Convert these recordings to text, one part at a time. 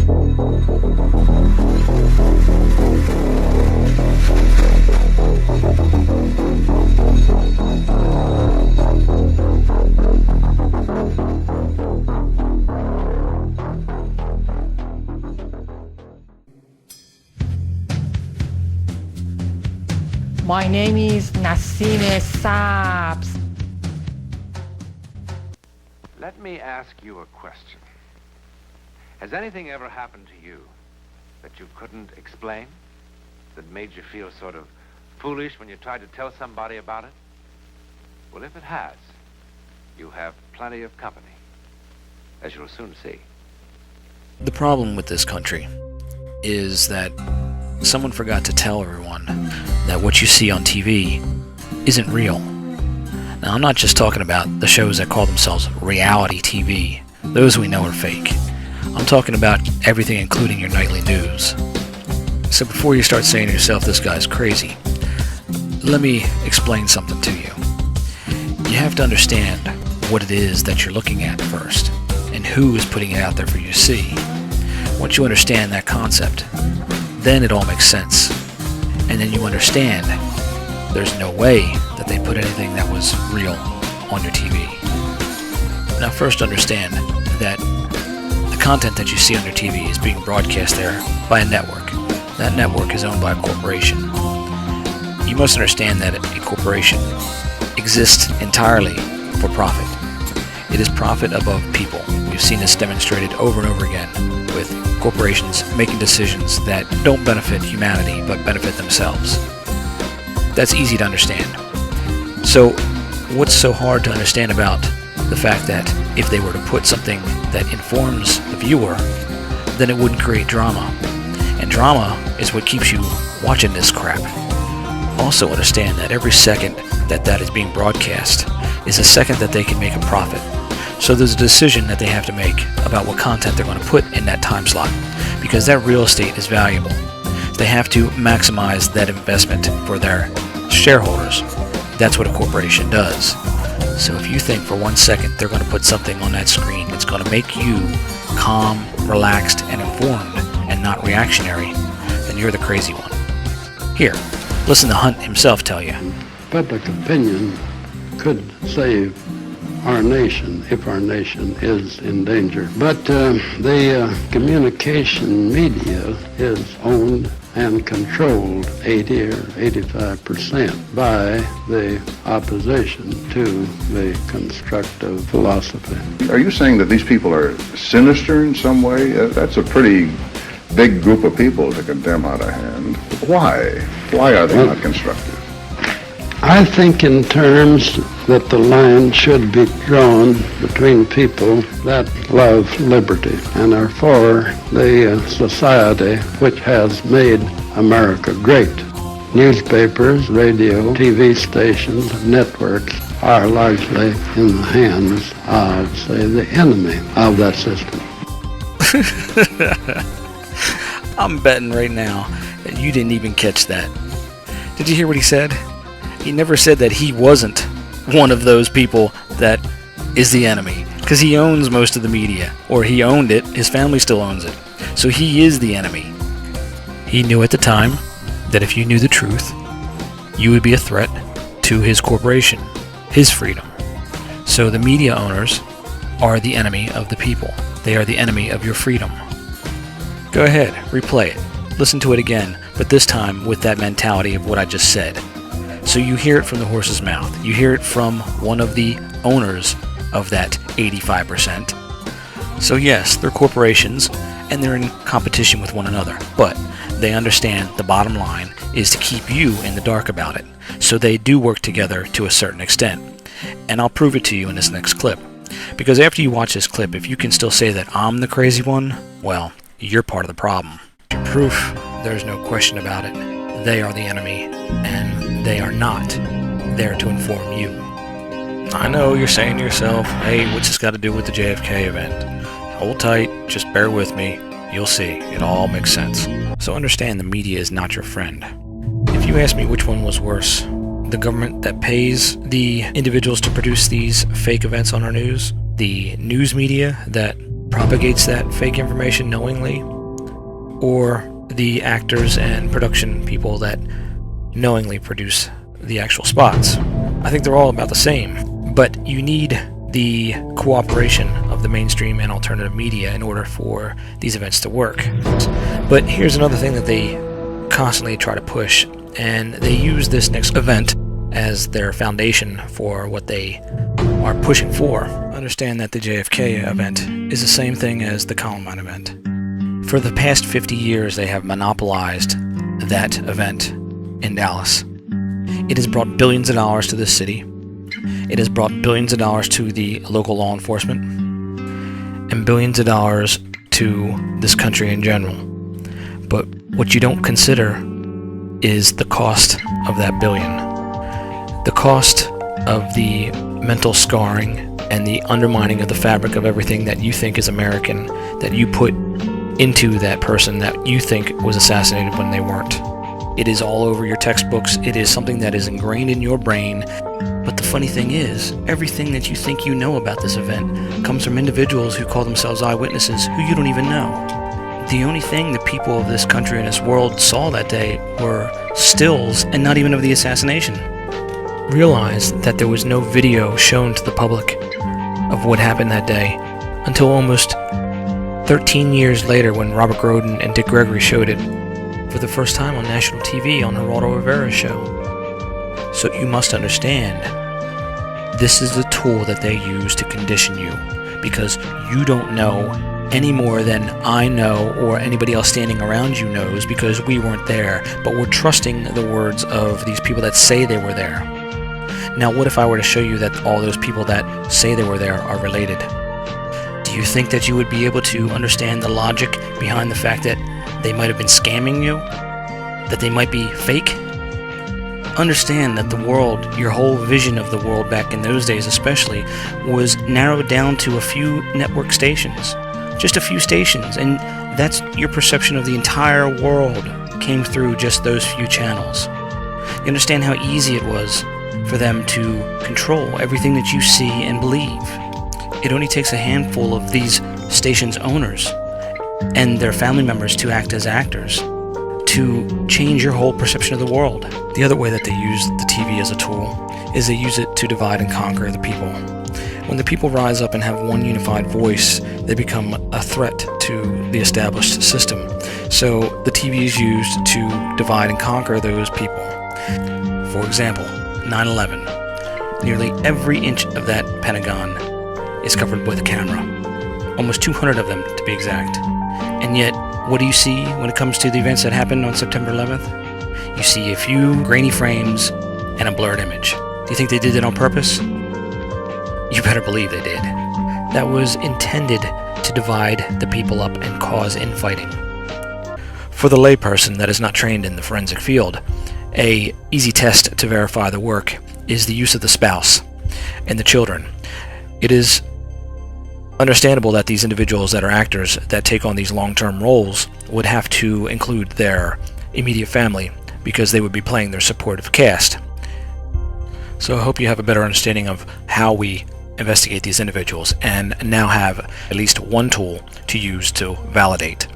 My name is Nassine Saabs. Let me ask you a question. Has anything ever happened to you that you couldn't explain? That made you feel sort of foolish when you tried to tell somebody about it? Well, if it has, you have plenty of company, as you'll soon see. The problem with this country is that someone forgot to tell everyone that what you see on TV isn't real. Now, I'm not just talking about the shows that call themselves reality TV. Those we know are fake. I'm talking about everything, including your nightly news. So before you start saying to yourself, this guy's crazy, let me explain something to you. You have to understand what it is that you're looking at first, and who is putting it out there for you to see. Once you understand that concept, then it all makes sense. And then you understand there's no way that they put anything that was real on your TV. Now first understand that the content that you see on your TV is being broadcast there by a network. That network is owned by a corporation. You must understand that a corporation exists entirely for profit. It is profit above people. We've seen this demonstrated over and over again with corporations making decisions that don't benefit humanity but benefit themselves. That's easy to understand. So what's so hard to understand about the fact that if they were to put something that informs the viewer, then it wouldn't create drama? And drama is what keeps you watching this crap. Also understand that every second that is being broadcast is a second that they can make a profit. So there's a decision that they have to make about what content they're going to put in that time slot, because that real estate is valuable. They have to maximize that investment for their shareholders. That's what a corporation does. So if you think for 1 second they're going to put something on that screen that's going to make you calm, relaxed, and informed, and not reactionary, then you're the crazy one. Here, listen to Hunt himself tell you. Public opinion could save our nation if our nation is in danger. But the communication media is owned and controlled 80 or 85% by the opposition to the constructive philosophy. Are you saying that these people are sinister in some way? That's a pretty big group of people to condemn out of hand. Why? Why are they not constructive? I think in terms that the line should be drawn between people that love liberty and are for the society which has made America great. Newspapers, radio, TV stations, networks are largely in the hands of, say, the enemy of that system. I'm betting right now that you didn't even catch that. Did you hear what he said? He never said that he wasn't one of those people that is the enemy, because he owns most of the media, or he owned it, his family still owns it. So he is the enemy. He knew at the time that if you knew the truth, you would be a threat to his corporation, his freedom. So the media owners are the enemy of the people. They are the enemy of your freedom. Go ahead, replay it. Listen to it again, but this time with that mentality of what I just said. So you hear it from the horse's mouth. You hear it from one of the owners of that 85%. So yes, they're corporations, and they're in competition with one another, but they understand the bottom line is to keep you in the dark about it. So they do work together to a certain extent. And I'll prove it to you in this next clip. Because after you watch this clip, if you can still say that I'm the crazy one, well, you're part of the problem. Proof, there's no question about it. They are the enemy, and they are not there to inform you. I know you're saying to yourself, hey, what's this got to do with the JFK event? Hold tight, just bear with me. You'll see, it all makes sense. So understand the media is not your friend. If you ask me which one was worse, the government that pays the individuals to produce these fake events on our news, the news media that propagates that fake information knowingly, or the actors and production people that knowingly produce the actual spots. I think they're all about the same, but you need the cooperation of the mainstream and alternative media in order for these events to work. But here's another thing that they constantly try to push, and they use this next event as their foundation for what they are pushing for. Understand that the JFK event is the same thing as the Columbine event. For the past 50 years, they have monopolized that event in Dallas. It has brought billions of dollars to this city. It has brought billions of dollars to the local law enforcement and billions of dollars to this country in general. But what you don't consider is the cost of that billion. The cost of the mental scarring and the undermining of the fabric of everything that you think is American, that you put into that person that you think was assassinated when they weren't. It is all over your textbooks. It is something that is ingrained in your brain. But the funny thing is, everything that you think you know about this event comes from individuals who call themselves eyewitnesses who you don't even know. The only thing the people of this country and this world saw that day were stills and not even of the assassination. Realize that there was no video shown to the public of what happened that day until almost 13 years later when Robert Groden and Dick Gregory showed it for the first time on national TV on Geraldo Rivera's show. So you must understand, this is the tool that they use to condition you, because you don't know any more than I know or anybody else standing around you knows, because we weren't there, but we're trusting the words of these people that say they were there. Now, what if I were to show you that all those people that say they were there are related? Do you think that you would be able to understand the logic behind the fact that they might have been scamming you? That they might be fake? Understand that the world, your whole vision of the world back in those days especially, was narrowed down to a few network stations. Just a few stations, and that's your perception of the entire world came through just those few channels. You understand how easy it was for them to control everything that you see and believe. It only takes a handful of these stations' owners and their family members to act as actors to change your whole perception of the world. The other way that they use the TV as a tool is they use it to divide and conquer the people. When the people rise up and have one unified voice, they become a threat to the established system. So the TV is used to divide and conquer those people. For example, 9/11. Nearly every inch of that Pentagon is covered with a camera. Almost 200 of them, to be exact. And yet, what do you see when it comes to the events that happened on September 11th? You see a few grainy frames and a blurred image. Do you think they did it on purpose? You better believe they did. That was intended to divide the people up and cause infighting. For the layperson that is not trained in the forensic field, an easy test to verify the work is the use of the spouse and the children. It is understandable that these individuals that are actors that take on these long-term roles would have to include their immediate family because they would be playing their supportive cast. So I hope you have a better understanding of how we investigate these individuals and now have at least one tool to use to validate.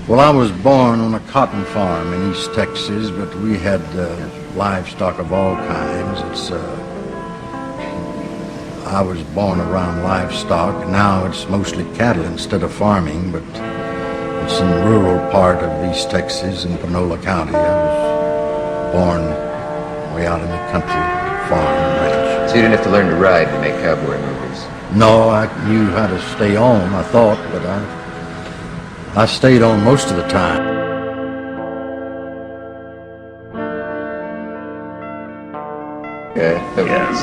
Well, I was born on a cotton farm in East Texas, but we had livestock of all kinds. I was born around livestock. Now it's mostly cattle instead of farming, but it's in the rural part of East Texas in Panola County. I was born way out in the country, farm and ranch. So you didn't have to learn to ride to make cowboy movies? No, I knew how to stay on, I thought, but I stayed on most of the time. Yeah.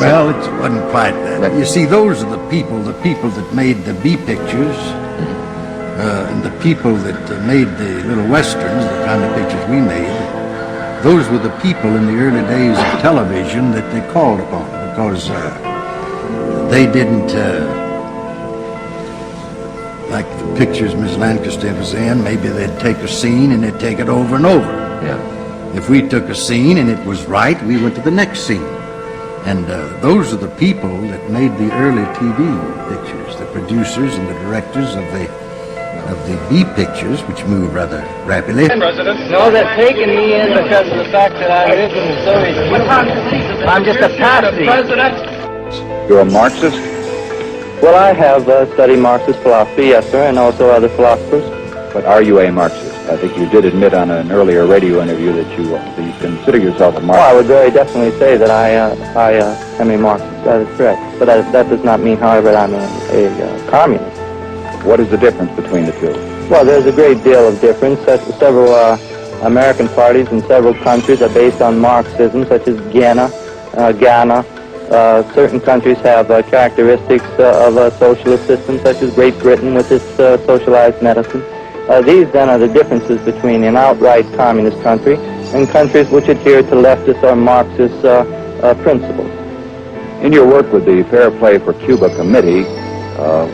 Well, it wasn't quite that. You see, those are the people that made the B pictures, and the people that made the little westerns, the kind of pictures we made. Those were the people in the early days of television that they called upon, because they didn't, like the pictures Miss Lancaster was in, maybe they'd take a scene and they'd take it over and over. Yeah. If we took a scene and it was right, we went to the next scene. And those are the people that made the early TV pictures, the producers and the directors of the B pictures, which move rather rapidly. No, they're taking me in because of the fact that I live in the Soviet Union. I'm just a patsy. You're a Marxist? Well, I have studied Marxist philosophy, yes, sir, and also other philosophers. But are you a Marxist? I think you did admit on an earlier radio interview that you consider yourself a Marxist. Well, I would very definitely say that I am a Marxist. That is correct. But that does not mean, however, that I'm a communist. What is the difference between the two? Well, there's a great deal of difference. Several American parties in several countries are based on Marxism, such as Ghana. Certain countries have characteristics of a socialist system, such as Great Britain with its socialized medicine. These, then, are the differences between an outright communist country and countries which adhere to leftist or Marxist principles. In your work with the Fair Play for Cuba Committee,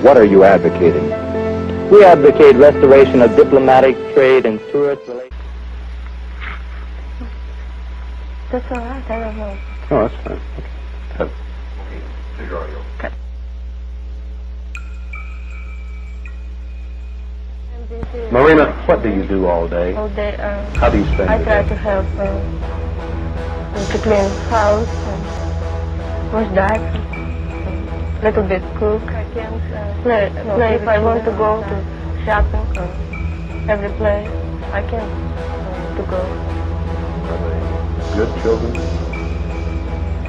what are you advocating? We advocate restoration of diplomatic, trade, and tourist relations. That's all right, I don't know. Oh, that's fine. Okay. Cut. Marina, what do you do all day? All day, How do you spend I your try day? to help to clean house, and wash diapers, little bit cook. I can't play if I want to go to shopping, every place, I can to go. Are they good children?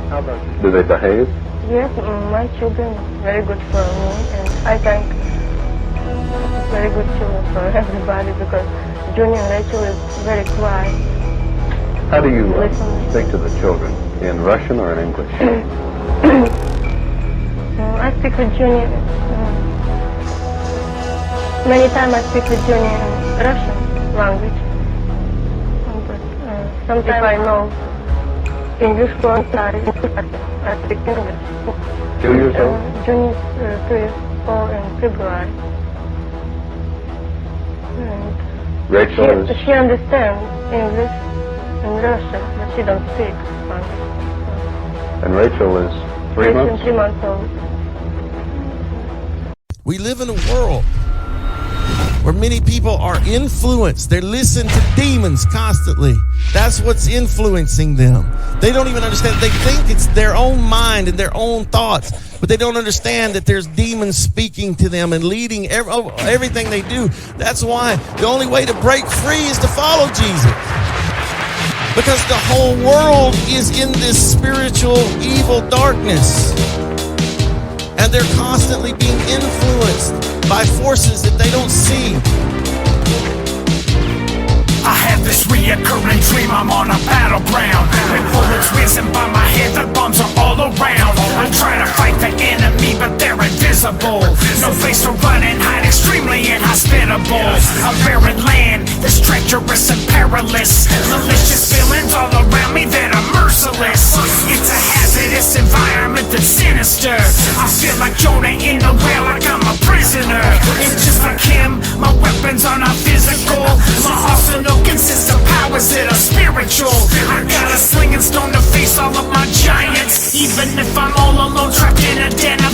How about you? Do they behave? Yes, my children very good for me, and I think very good children for everybody because Junior and Rachel is very quiet. How do you Listen. speak to the children? In Russian or in English? I speak with Junior. Many times I speak with Junior in Russian language. But sometimes I know English words, I speak English. 2 years old? Junior is 2 years old in February. And Rachel is... she understands English and Russian, but she don't speak Spanish. And Rachel is 3 She's months? 3 months old. We live in a world where many people are influenced. They listen to demons constantly. That's what's influencing them. They don't even understand. They think it's their own mind and their own thoughts, but they don't understand that there's demons speaking to them and leading everything they do. That's why the only way to break free is to follow Jesus. Because the whole world is in this spiritual evil darkness. And they're constantly being influenced by forces that they don't see. I have this reoccurring dream, I'm on a battleground with bullets whizzing by my head, the bombs are all around. I'm trying to fight the enemy, but they're invisible. No place to run and hide, extremely inhospitable. A barren land that's treacherous and perilous. Malicious feelings all around me that are merciless. It's a hazardous environment that's sinister. I feel like Jonah in the whale, like I'm a prisoner. And just like him, my weapons are not physical. My arsenal consists of powers that are spiritual. I got a sling and stone to face all of my giants. Even if I'm all alone, trapped in a den of